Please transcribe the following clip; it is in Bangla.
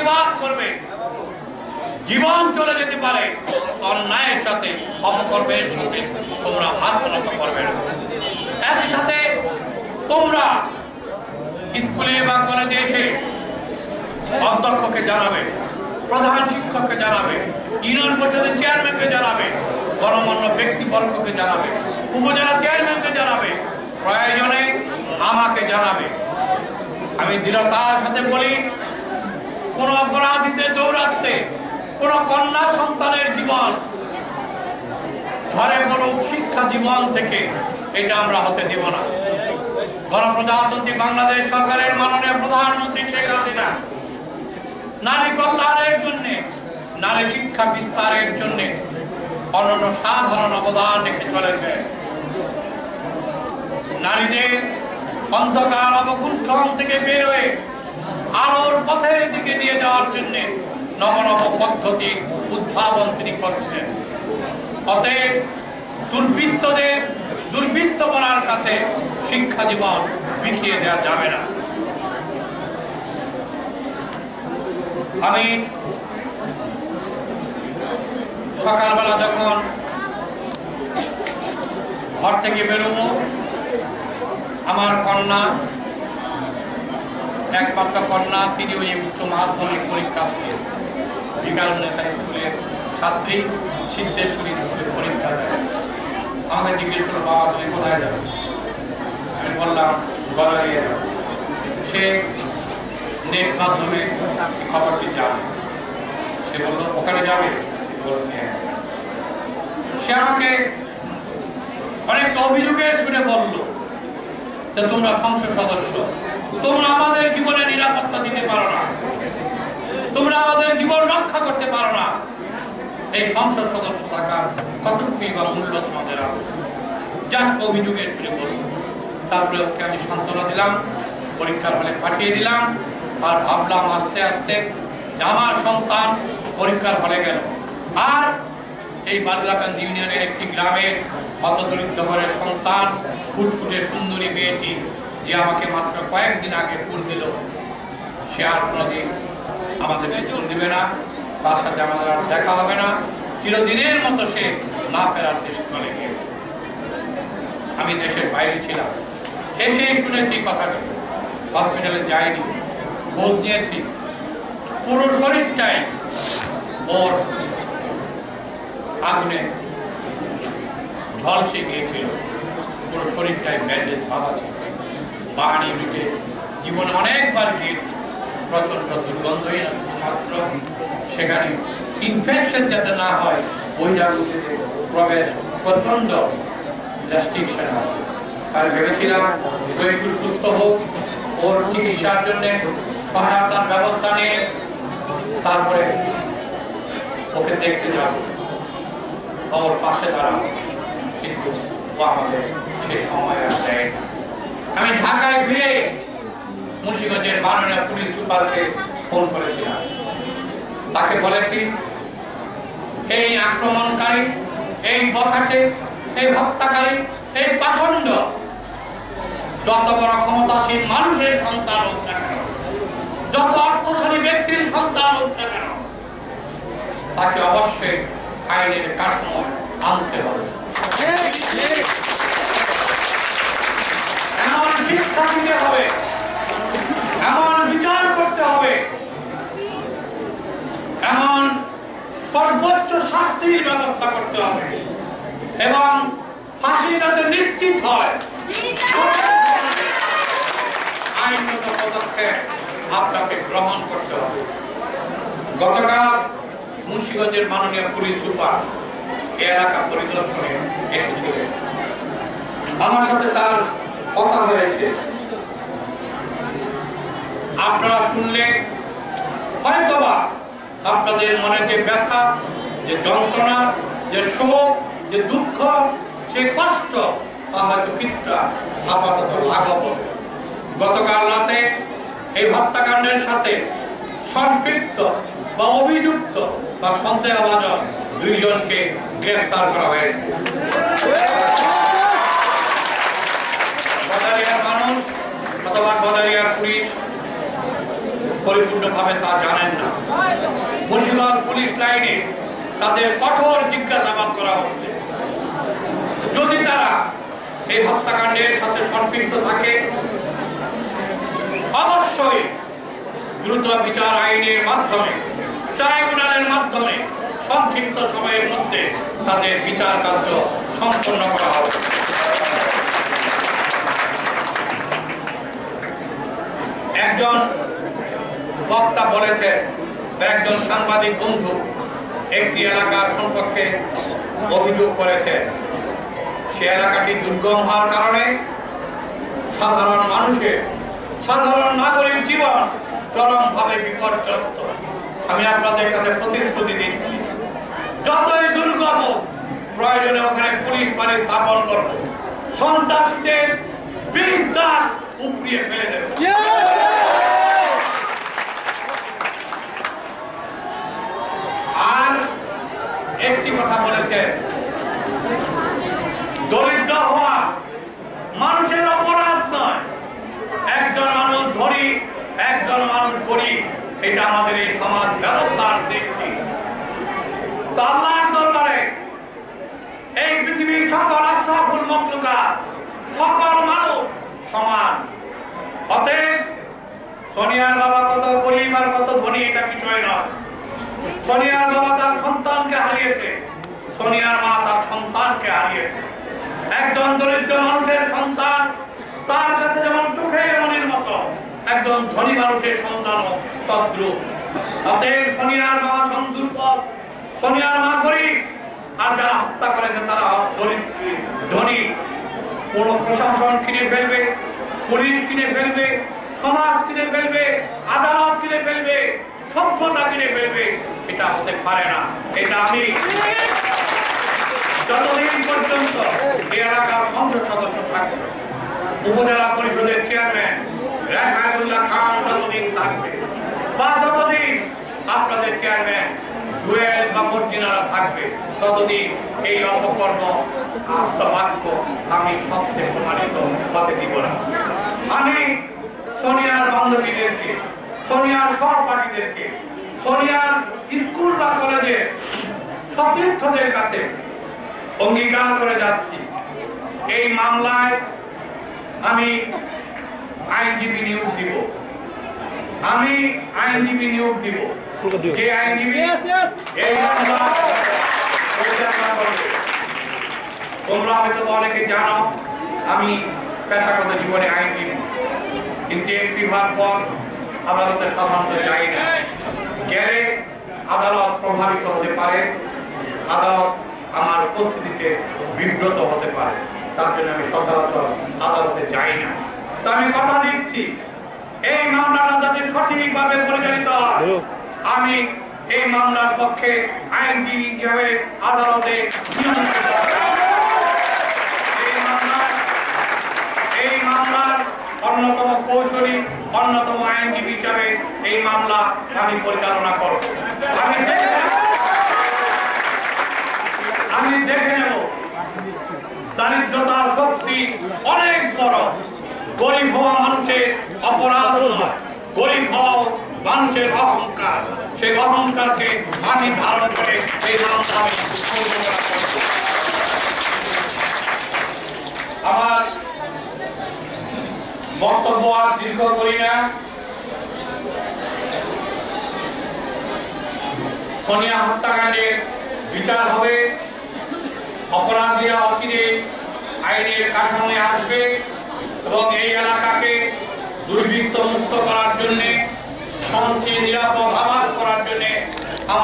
প্রতিবাদ করবে, জীবন চলে যেতে পারে, অন্যায়ের সাথে অপকর্মের সাথে তোমরা হাত উন্নত করবে না। একই সাথে তোমরা স্কুলে বা কলেজে এসে অধ্যক্ষকে জানাবে, প্রধান শিক্ষককে জানাবে, ইউনিয়ন পরিষদের চেয়ারম্যানকে জানাবে, গণমান্য ব্যক্তিবর্গকে জানাবে, উপজেলা চেয়ারম্যানকে জানাবে, প্রয়োজনে আমাকে জানাবে। আমি দৃঢ়তার সাথে বলি, কোন অপরাধীদের দৌরাত্মে কোন কন্যা সন্তানের জীবন ঝরে পড়ুক শিক্ষা জীবন থেকে, এটা আমরা হতে দিব না। গণপ্রজাতন্ত্রী বাংলাদেশ সরকারের মাননীয় প্রধানমন্ত্রী শেখ হাসিনা নারী কল্যাণের জন্য, নারী শিক্ষা বিস্তারের জন্য অনন্য সাধারণ অবদান রেখে চলেছে। নারীদের অন্ধকার অবগুণ্ঠন থেকে বের হয়ে আলোর পথের দিকে নিয়ে যাওয়ার জন্য নব নব পদ্ধতি উদ্ভাবন তিনি করছেন। অতএব দুর্বৃত্তদের দুর্বৃত্তপনার কাছে শিক্ষা জীবন বিকিয়ে দেওয়া যাবে না। আমি সকালবেলা যখন ঘর থেকে বেরোবো, আমার কন্যা, একমাত্র কন্যা, তিনি ওই উচ্চ মাধ্যমিক পরীক্ষার্থী, বিকারুন্নেসা স্কুলের ছাত্রী, সিদ্ধেশ্বরী স্কুলের পরীক্ষা দেয়। আমাকে জিজ্ঞেস করলো, বাবা তুমি কোথায় যাবে? আমি বললাম গড়ালিয়ে যাব। সে নেট মাধ্যমে খবরটি জানে। সে বললো ওখানে যাবে? বলছে হ্যাঁ। সে আমাকে অনেক অভিযোগের শুনে বলল যে তোমরা সংসদ সদস্য, তোমরা আমাদের জীবনে নিরাপত্তা দিতে পারো না, তোমরা আমাদের জীবন রক্ষা করতে পারো না, এই সংসদ সদস্য থাকার কতটুকুই বা মূল্য তোমাদের আছে? জাস্ট অভিযোগের শুনে বলল। তারপরে ওকে আমি সান্ত্বনা দিলাম, পরীক্ষার হলে পাঠিয়ে দিলাম। আর ভাবলাম আস্তে আস্তে আমার সন্তান পরীক্ষার হলে গেল, আর এই বালুয়াকান্দি ইউনিয়নের একটি গ্রামের হতদরিদ্র ঘরের সন্তান, ফুটফুটে সুন্দরী মেয়েটি, যে আমাকে মাত্র কয়েকদিন আগে ফুল দিল, সে আর কোনোদিন আমাদেরকে ফুল দিবে না, তার সাথে আমাদের আর দেখা হবে না, চিরদিনের মতো সে না ফেরার দেশে চলে গিয়েছে। আমি দেশের বাইরে ছিলাম, এসে শুনেছি কথাটা, হসপিটালে যাইনি, খোঁজ নিয়েছি, পুরো শরীরটাই ওর আগুনে ঝলসে গিয়েছিল, পুরো শরীরটাই ব্যান্ডেজ বাঁধা ছিল। বাহানি ইউনিটে জীবনে অনেকবার গিয়েছি, প্রচন্ড দুর্গন্ধই না, শুধুমাত্র সেখানে ইনফেকশন যাতে না হয় বহিরাগত প্রবেশ প্রচন্ড রেস্ট্রিকশন আছে। তাই ভেবেছিলাম ও একটু সুস্থ হোক, ওর চিকিৎসার জন্য সহায়তার ব্যবস্থা নিয়ে তারপরে ওকে দেখতে যাব, ওর পাশে দাঁড়াবো, কিন্তু ও আমাদের সে সময় আর দেয় না। আমি ঢাকায় ফিরে মুন্সিগঞ্জের মাননীয় পুলিশ সুপারকে ফোন করেছিলাম, তাকে বলেছি এই আক্রমণকারী, এই বখাটে, এই হত্যাকারী, এই পাষণ্ড যত বড় ক্ষমতাসীন মানুষের সন্তান হোক না কেন, যত অর্থশালী ব্যক্তির সন্তান হোক না কেন, তাকে অবশ্যই আইনের কাঠামোয় আনতে হবে। এমন শিক্ষা দিতে হবে, এমন বিচার করতে হবে, এমন সর্বোচ্চ শাস্তির ব্যবস্থা করতে হবে এবং ফাঁসি যাতে নিশ্চিত হয়, আইনগত পদক্ষেপ আপনাকে গ্রহণ করতে হবে। গতকাল মুন্সিগঞ্জের মাননীয় পুলিশ সুপার এলাকা পরিদর্শনে এসেছিলেন, আমার সাথে তার কথা হয়েছে। আপনারা শুনলে হয়তোবা আপনাদের মনের যে ব্যথা, যে যন্ত্রণা, যে শোক, যে দুঃখ, যে কষ্ট, তা হয়তো কিছুটা আপাতত লাঘব হবে। গতকাল রাতে এই হত্যাকাণ্ডের সাথে সম্পৃক্ত বা অভিযুক্ত বা সন্দেহভাজন 2 জনকে গ্রেফতার করা হয়েছে। গদারিয়ার মানুষ অথবা গদারিয়ার পুলিশ পরিপূর্ণভাবে তা জানেন না। মুন্সিগঞ্জ পুলিশ লাইনে তাদের কঠোর জিজ্ঞাসাবাদ করা হচ্ছে। যদি তারা এই হত্যাকাণ্ডের সাথে সম্পৃক্ত থাকে, অবশ্যই দ্রুত বিচার আইনের মাধ্যমে, ট্রাইব্যুনালের মাধ্যমে সংক্ষিপ্ত সময়ের মধ্যে তাদের বিচার কার্য সম্পন্ন করা হবে। একজন বক্তা বলেছে, একজন সাংবাদিক বন্ধু একটি এলাকার সম্পর্কে অভিযোগ করেছে, সে এলাকাটি দুর্গম হওয়ার কারণে সাধারণ নাগরিক জীবন চরমভাবে বিপর্যস্ত। আমি আপনাদের কাছে প্রতিশ্রুতি দিচ্ছি, যতই দুর্গম প্রয়োজনে ওখানে পুলিশ বাহিনী স্থাপন করব, সন্ত্রাসীদের বিরুদ্ধে উপড়িয়ে ফেলে দেব। আর একটি কথা বলেছে, দরিদ্র হওয়া মানুষের অপরাধ নয়, একজন মানুষ ধনী একজন মানুষ গরিব, এটা আমাদের এই সমাজ ব্যবস্থার সৃষ্টি। আল্লাহর দরবারে এই পৃথিবীর সকল আশরাফুল মাখলুকাত, সকল মানুষ সমান। অতএব সোনিয়ার বাবা কত গরিব আর কত ধনী এটা বিষয় নয়। সোনিয়ার বাবা তার সন্তানকে হারিয়েছে, সোনিয়ার মা তার সন্তানকে হারিয়েছে। একজন দরিদ্র মানুষের সন্তান তার কাছে যেমন চোখের মনির মতো, একজন ধনী মানুষের সন্তানও তদ্রূপ। অতএব সোনিয়ার মা দুর্বল, সোনিয়ার মা গরিব, আর যারা হত্যা করেছে তারা ধনী। পুরো প্রশাসন কিনে ফেলবে, পুলিশ কিনে ফেলবে, সমাজ কিনে ফেলবে, আদালত কিনে ফেলবে, সভ্যতা কিনে ফেলবে, এটা হতে পারে না। এটা আমি যতদিন পর্যন্ত এই এলাকার সংসদ সদস্য থাকবে, উপজেলা পরিষদের চেয়ারম্যান রেহানুল্লাহ খান যতদিন থাকবে, বা যতদিন আপনাদের চেয়ারম্যান জুয়েল বা মর্জিনারা থাকবে, ততদিন এই অপকর্ম আত্মবাক্য আমি সত্যে প্রমাণিত হতে দিব না। আমি সোনিয়ার বান্ধবীদেরকে, সোনিয়ার সহপাঠীদেরকে, সোনিয়ার স্কুল বা কলেজের সতীর্থদের কাছে অঙ্গীকার করে যাচ্ছি, এই মামলায় আমি আইনজীবী নিয়োগ দিব। আমি আইনজীবী নিয়োগ দিব, যে আইনজীবী এই মামলা পরিচালনা করবে। তোমরা হয়তো অনেকে জানো আমি পেশাগত জীবনে আইনজীবী, কিন্তু এমপি হওয়ার পর আদালতে সাধারণত যাই না। গেলে আদালত প্রভাবিত হতে পারে, আদালত আমার উপস্থিতিতে বিব্রত হতে পারে, তার জন্য আমি সচরাচর আদালতে যাই না। তো আমি কথা দিচ্ছি, এই মামলাটা যাতে সঠিকভাবে পরিচালিত হয়, আমি এই মামলার পক্ষে আইনজীবী হিসেবে আদালতে এই মামলার অন্যতম কৌশলী, অন্যতম আইনজীবী হিসাবে এই মামলা আমি পরিচালনা করব। আমি দেখে নেব দারিদ্রতার শক্তি অনেক বড়। গরিব হওয়া মানুষের অপরাধ নয়, গরিব হওয়া মানুষের অহংকার। সেই অহংকারকে আমি ধারণ করে এই মামলা আমি পরিচালনা করব। আমার বক্তব্য আর দীর্ঘ করি না। সোনিয়া হত্যাকাণ্ডের বিচার হবে, অপরাধীরা অচিরে আইনের কাঠামোয় আসবে এবং এই এলাকাকে দুর্বৃত্ত মুক্ত করার জন্য, শান্তি নিরাপদ আবাস করার জন্য